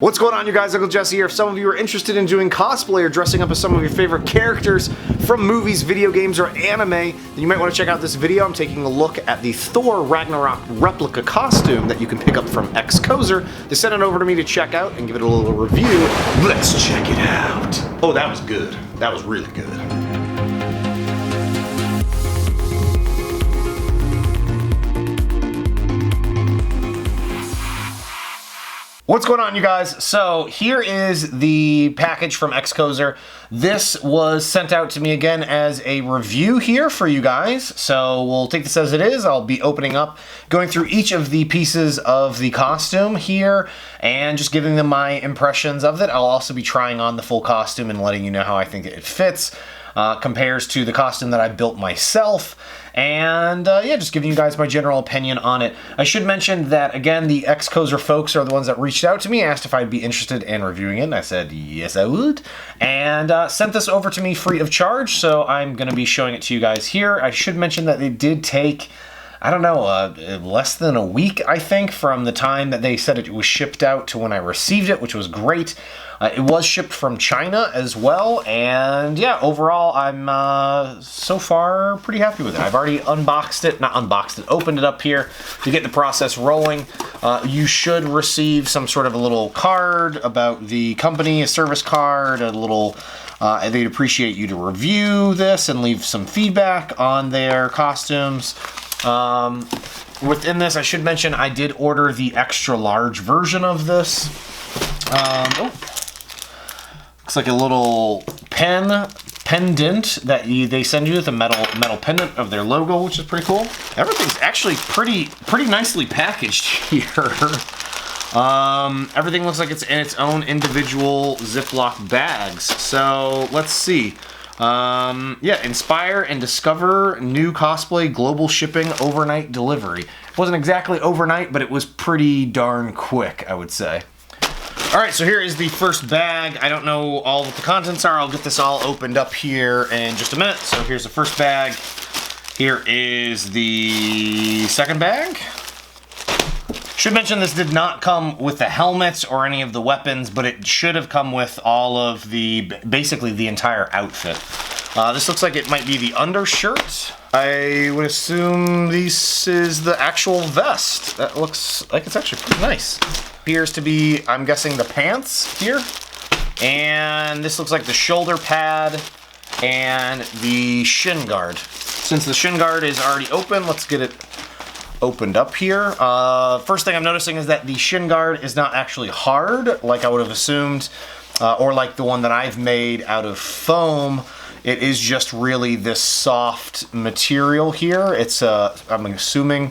What's going on, you guys? Uncle Jesse here. If some of you are interested in doing cosplay or dressing up as some of your favorite characters from movies, video games, or anime, then you might want to check out this video. I'm taking a look at the Thor Ragnarok Replica Costume that you can pick up from XCoser. They sent it over to me to check out and give it a little review. Let's check it out. Oh, that was good. That was really good. What's going on, you guys? So here is the package from XCoser. This was sent out to me again as a review here for you guys. So we'll take this as it is. I'll be opening up, going through each of the pieces of the costume here and just giving them my impressions of it. I'll also be trying on the full costume and letting you know how I think it fits. Compares to the costume that I built myself, and yeah, just giving you guys my general opinion on it. I should mention that, again, the XCoser folks are the ones that reached out to me, asked if I'd be interested in reviewing it, and I said yes I would, and sent this over to me free of charge, so I'm going to be showing it to you guys here. I should mention that it did take, I don't know, less than a week, I think, from the time that they said it was shipped out to when I received it, which was great. It was shipped from China as well, and yeah, overall, I'm so far pretty happy with it. I've already unboxed it, not unboxed it, opened it up here to get the process rolling. You should receive some sort of a little card about the company, a service card, a little, they'd appreciate you to review this and leave some feedback on their costumes. Within this, I should mention I did order the extra large version of this. Looks like a little pendant that they send you with a metal pendant of their logo, which is pretty cool. Everything's actually pretty nicely packaged here. Everything looks like it's in its own individual Ziploc bags. So let's see. Yeah, inspire and discover new cosplay, global shipping, overnight delivery. It wasn't exactly overnight, but it was pretty darn quick, I would say. Alright, so here is the first bag. I don't know all what the contents are. I'll get this all opened up here in just a minute. So here's the first bag. Here is the second bag. Should mention this did not come with the helmets or any of the weapons, but it should have come with all of the, basically the entire outfit. This looks like it might be the undershirt. I would assume this is the actual vest. That looks like it's actually pretty nice. Appears to be, I'm guessing, the pants here. And this looks like the shoulder pad and the Shin Guard. Since the Shin Guard is already open, let's get it opened up here. First thing I'm noticing is that the Shin Guard is not actually hard, like I would have assumed, or like the one that I've made out of foam. It is just really this soft material here. It's I'm assuming,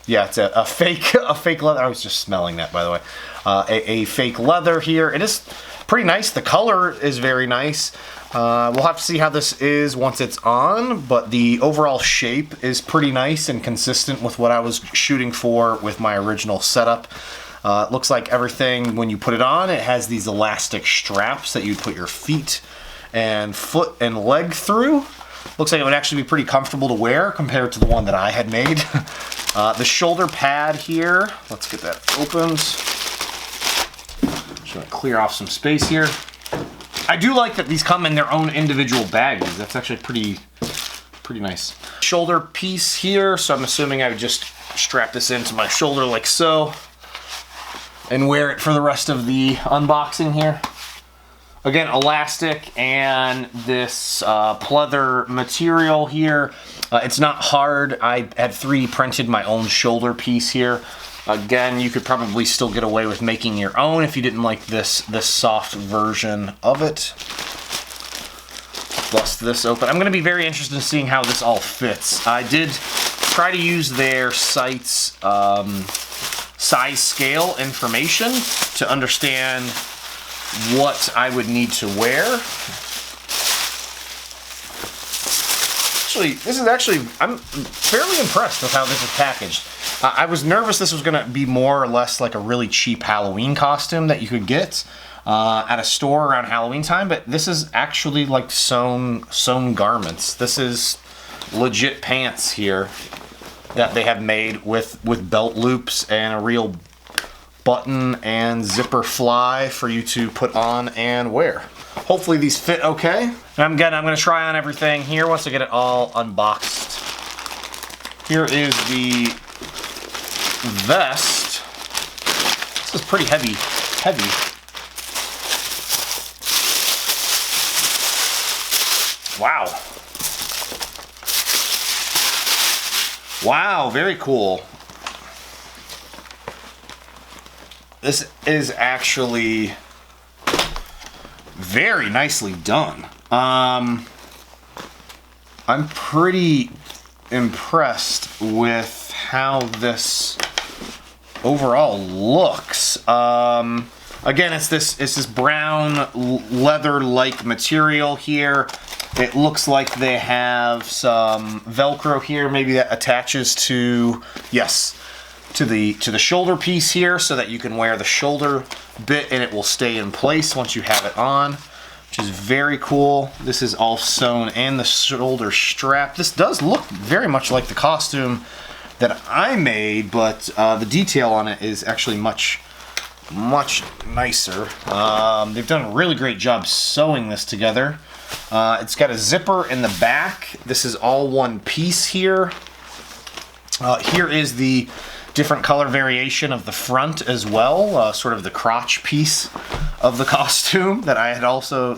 yeah, it's a fake leather. I was just smelling that, by the way. A fake leather here. It is pretty nice. The color is very nice. We'll have to see how this is once it's on, but the overall shape is pretty nice and consistent with what I was shooting for with my original setup. It looks like everything, when you put it on, it has these elastic straps that you put your feet and foot and leg through. Looks like it would actually be pretty comfortable to wear compared to the one that I had made. The shoulder pad here, let's get that opened. Just gonna clear off some space here. I do like that these come in their own individual bags. That's actually pretty nice. Shoulder piece here, so I'm assuming I would just strap this into my shoulder like so and wear it for the rest of the unboxing here. Again, elastic and this pleather material here. It's not hard. I had 3D printed my own shoulder piece here. Again, you could probably still get away with making your own if you didn't like this soft version of it. Bust this open. I'm going to be very interested in seeing how this all fits. I did try to use their site's size scale information to understand what I would need to wear. I'm fairly impressed with how this is packaged. I was nervous this was going to be more or less like a really cheap Halloween costume that you could get at a store around Halloween time, but this is actually like sewn garments. This is legit pants here that they have made with belt loops and a real button and zipper fly for you to put on and wear. Hopefully these fit okay. And I'm gonna try on everything here once I get it all unboxed. Here is the vest. This is pretty heavy. Wow. Wow, very cool. This is actually very nicely done. I'm pretty impressed with how this overall looks. Again, it's this brown leather-like material here. It looks like they have some Velcro here, maybe that attaches to, yes, to the shoulder piece here, so that you can wear the shoulder bit and it will stay in place once you have it on, which is very cool. This is all sewn, and the shoulder strap. This does look very much like the costume that I made, but the detail on it is actually much nicer. They've done a really great job sewing this together. It's got a zipper in the back. This is all one piece here. Here is the different color variation of the front as well, sort of the crotch piece of the costume that I had also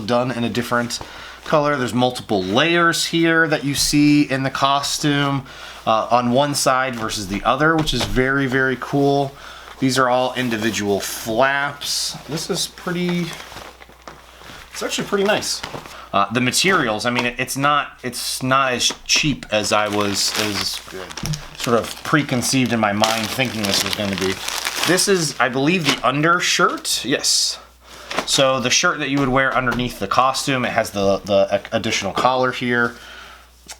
done in a different color. There's multiple layers here that you see in the costume on one side versus the other, which is very, very cool. These are all individual flaps. This is it's actually pretty nice. The materials, I mean, it's not as cheap as I was sort of preconceived in my mind thinking this was going to be. This is, I believe, the undershirt. Yes. So the shirt that you would wear underneath the costume. It has the additional collar here.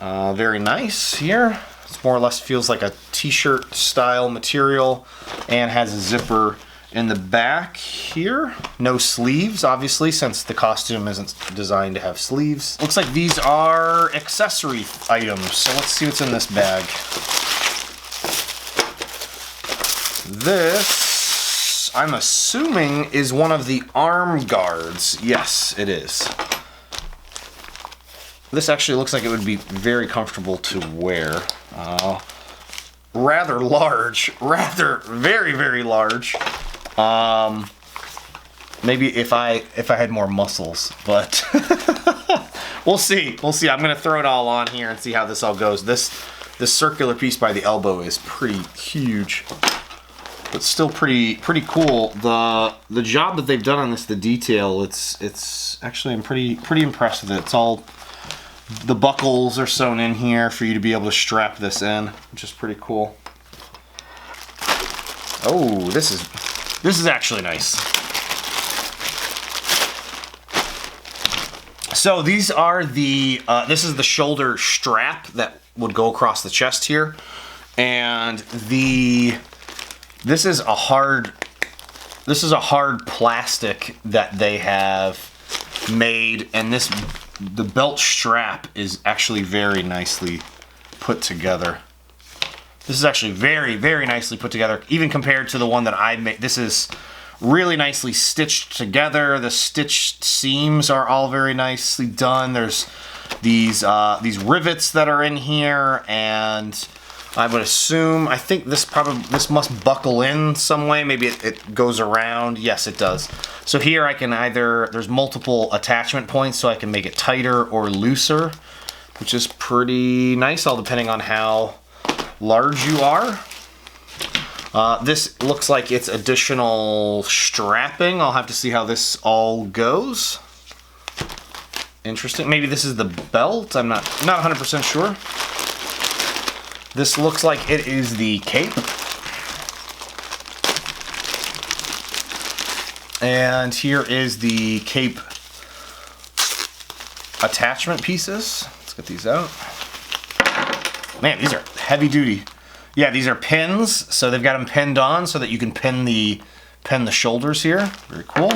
Very nice here. It's more or less feels like a t-shirt style material, and has a zipper in the back here. No sleeves, obviously, since the costume isn't designed to have sleeves. Looks like these are accessory items, so let's see what's in this bag. This, I'm assuming, is one of the arm guards. Yes, it is. This actually looks like it would be very comfortable to wear. Rather large, very, very large. Maybe if I had more muscles, but we'll see. I'm gonna throw it all on here and see how this all goes. This circular piece by the elbow is pretty huge, but still pretty cool. The job that they've done on this, the detail, it's actually, I'm pretty impressed with it. It's all, the buckles are sewn in here for you to be able to strap this in, which is pretty cool. Oh, this is actually nice. So these are the, this is the shoulder strap that would go across the chest here. And this is a hard plastic that they have made, and the belt strap is actually very nicely put together. This is actually very, very nicely put together, even compared to the one that I made. This is really nicely stitched together. The stitched seams are all very nicely done. There's these rivets that are in here, and I would assume, I think this must buckle in some way. Maybe it goes around. Yes, it does. So here I can there's multiple attachment points, so I can make it tighter or looser, which is pretty nice, all depending on how large you are. This looks like it's additional strapping. I'll have to see how this all goes. Interesting. Maybe this is the belt. I'm not 100% sure. This looks like it is the cape. And here is the cape attachment pieces. Let's get these out. Man, these are heavy duty. Yeah, these are pins, so they've got them pinned on so that you can pin the shoulders here. Very cool.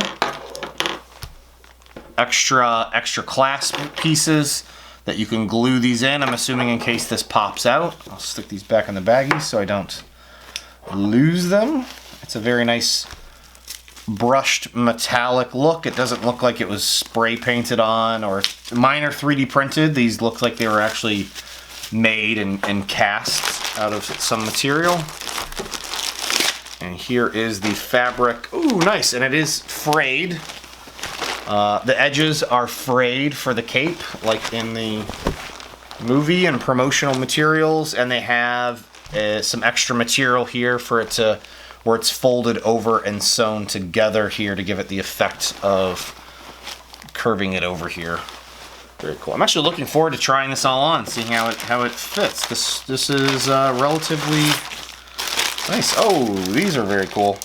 Extra clasp pieces that you can glue these in. I'm assuming in case this pops out. I'll stick these back in the baggie so I don't lose them. It's a very nice brushed metallic look. It doesn't look like it was spray painted on, or mine are 3D printed. These look like they were actually made and cast out of some material. And here is the fabric. Ooh, nice, and it is frayed. The edges are frayed for the cape, like in the movie and promotional materials, and they have some extra material here for it to, where it's folded over and sewn together here to give it the effect of curving it over here. Very cool. I'm actually looking forward to trying this all on, seeing how it fits. This is relatively nice. Oh, these are very cool.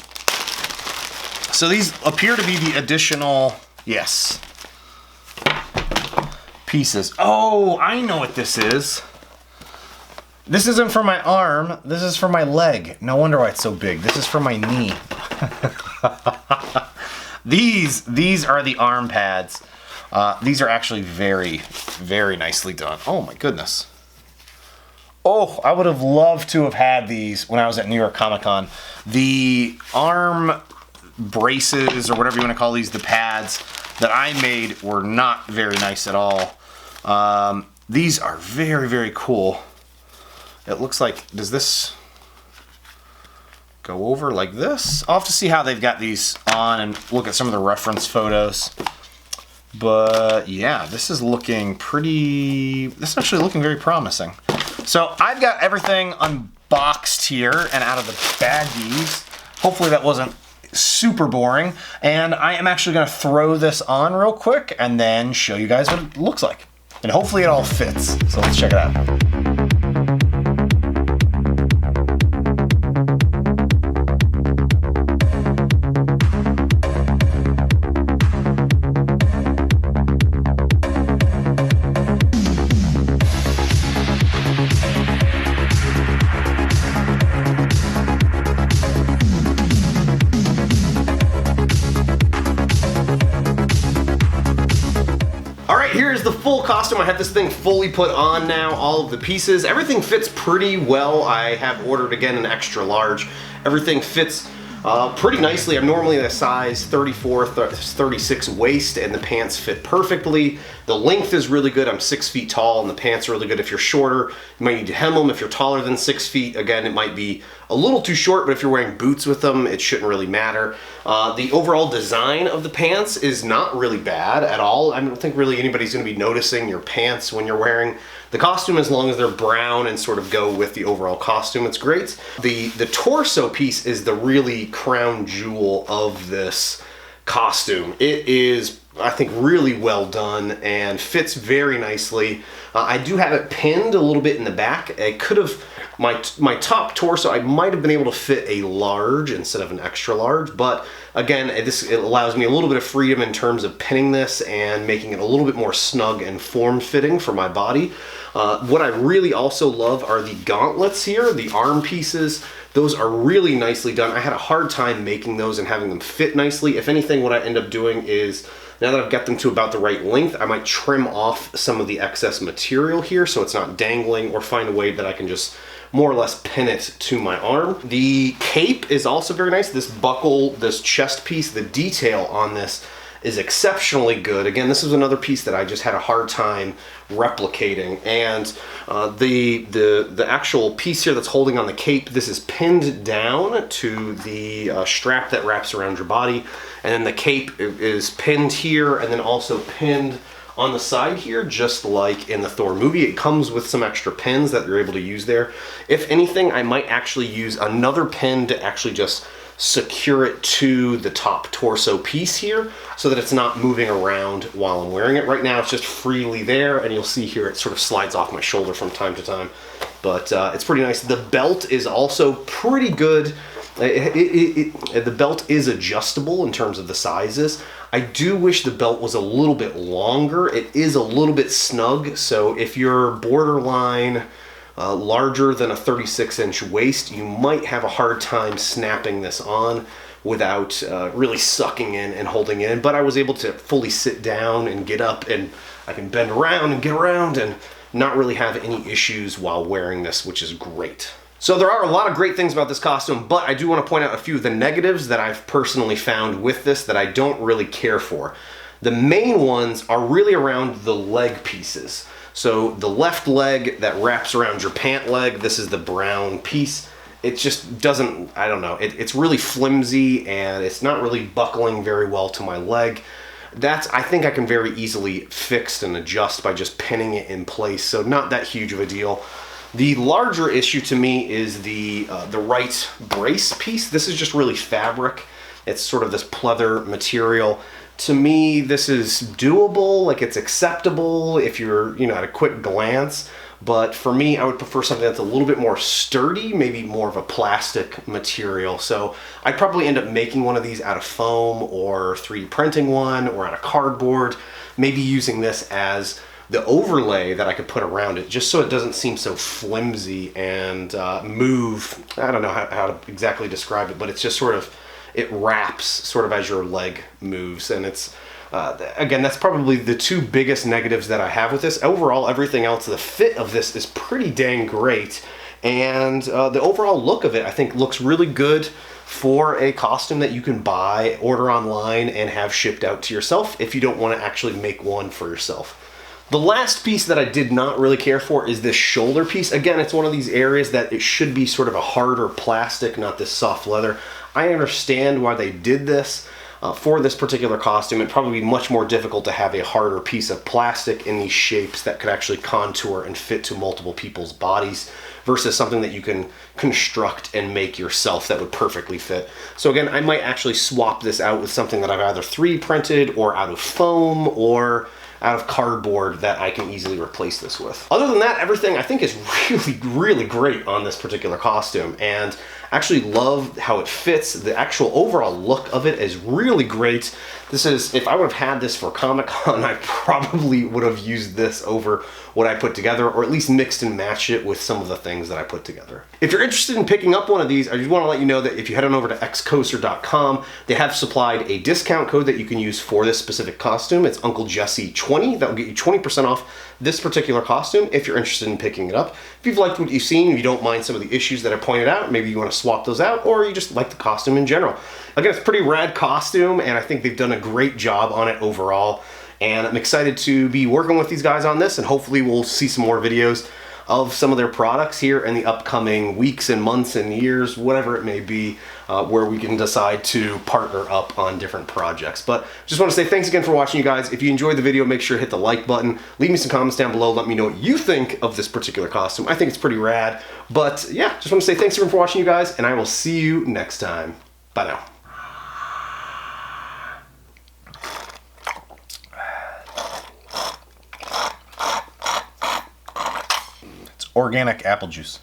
So these appear to be the additional, yes, pieces. Oh, I know what this is. This isn't for my arm, this is for my leg. No wonder why it's so big. This is for my knee. These are the arm pads. These are actually very, very nicely done. Oh my goodness. Oh, I would have loved to have had these when I was at New York Comic Con. The arm braces, or whatever you want to call these, the pads that I made were not very nice at all. These are very, very cool. It looks like, does this go over like this? I'll have to see how they've got these on and look at some of the reference photos. But yeah, this is looking pretty, this is actually looking very promising. So I've got everything unboxed here and out of the baggies. Hopefully that wasn't super boring. And I am actually gonna throw this on real quick and then show you guys what it looks like. And hopefully it all fits. So let's check it out. Here's the full costume. I have this thing fully put on now, all of the pieces. Everything fits pretty well. I have ordered, again, an extra large. Everything fits pretty nicely. I'm normally a size 34, 36 waist, and the pants fit perfectly. The length is really good. I'm 6 feet tall, and the pants are really good. If you're shorter, you might need to hem them. If you're taller than 6 feet, again, it might be a little too short, but if you're wearing boots with them, it shouldn't really matter. The overall design of the pants is not really bad at all. I don't think really anybody's going to be noticing your pants when you're wearing the costume, as long as they're brown and sort of go with the overall costume. It's great. The torso piece is the really crown jewel of this costume. It is, I think, really well done and fits very nicely. I do have it pinned a little bit in the back. I could have, my top torso, I might have been able to fit a large instead of an extra large, but again, it allows me a little bit of freedom in terms of pinning this and making it a little bit more snug and form-fitting for my body. What I really also love are the gauntlets here, the arm pieces. Those are really nicely done. I had a hard time making those and having them fit nicely. If anything, what I end up doing is, now that I've got them to about the right length, I might trim off some of the excess material here so it's not dangling, or find a way that I can just more or less pin it to my arm. The cape is also very nice. This buckle, this chest piece, the detail on this is exceptionally good. Again, this is another piece that I just had a hard time replicating. And the actual piece here that's holding on the cape, this is pinned down to the strap that wraps around your body. And then the cape is pinned here and then also pinned on the side here, just like in the Thor movie. It comes with some extra pins that you're able to use there. If anything, I might actually use another pin to actually just secure it to the top torso piece here so that it's not moving around while I'm wearing it. Right now it's just freely there, and you'll see here it sort of slides off my shoulder from time to time, but it's pretty nice. The belt is also pretty good. The belt is adjustable in terms of the sizes. I do wish the belt was a little bit longer. It is a little bit snug, so if you're borderline larger than a 36-inch waist, you might have a hard time snapping this on without really sucking in and holding in. But I was able to fully sit down and get up, and I can bend around and get around and not really have any issues while wearing this, which is great. So there are a lot of great things about this costume, but I do want to point out a few of the negatives that I've personally found with this that I don't really care for. The main ones are really around the leg pieces. So the left leg that wraps around your pant leg, this is the brown piece. It just doesn't, I don't know, it's really flimsy and it's not really buckling very well to my leg. I think I can very easily fix and adjust by just pinning it in place, so not that huge of a deal. The larger issue to me is the right brace piece. This is just really fabric. It's sort of this pleather material. To me, this is doable, like it's acceptable if you're, at a quick glance. But for me, I would prefer something that's a little bit more sturdy, maybe more of a plastic material. So I'd probably end up making one of these out of foam or 3D printing one or out of cardboard, maybe using this as the overlay that I could put around it, just so it doesn't seem so flimsy and move. I don't know how to exactly describe it, but it's just sort of, it wraps sort of as your leg moves. And it's, again, that's probably the two biggest negatives that I have with this. Overall, everything else, the fit of this is pretty dang great. And the overall look of it, I think, looks really good for a costume that you can buy, order online, and have shipped out to yourself if you don't want to actually make one for yourself. The last piece that I did not really care for is this shoulder piece. Again, it's one of these areas that it should be sort of a harder plastic, not this soft leather. I understand why they did this. For this particular costume, it'd probably be much more difficult to have a harder piece of plastic in these shapes that could actually contour and fit to multiple people's bodies versus something that you can construct and make yourself that would perfectly fit. So again, I might actually swap this out with something that I've either 3D printed or out of foam or out of cardboard that I can easily replace this with. Other than that, everything I think is really, really great on this particular costume, and actually love how it fits. The actual overall look of it is really great. This is, if I would have had this for Comic-Con, I probably would have used this over what I put together, or at least mixed and matched it with some of the things that I put together. If you're interested in picking up one of these, I just want to let you know that if you head on over to XCoser.com, they have supplied a discount code that you can use for this specific costume. It's Uncle Jessy 20. That will get you 20% off this particular costume if you're interested in picking it up. If you've liked what you've seen, and you don't mind some of the issues that I pointed out, maybe you want to swap those out, or you just like the costume in general. Again, it's a pretty rad costume, and I think they've done a great job on it overall. And I'm excited to be working with these guys on this, and hopefully we'll see some more videos of some of their products here in the upcoming weeks and months and years, whatever it may be, where we can decide to partner up on different projects. But just want to say thanks again for watching, you guys. If you enjoyed the video, make sure to hit the like button. Leave me some comments down below. Let me know what you think of this particular costume. I think it's pretty rad. But yeah, just want to say thanks again for watching, you guys, and I will see you next time. Bye now. Organic apple juice.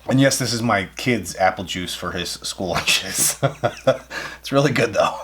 And yes, this is my kid's apple juice for his school lunches. It's really good though.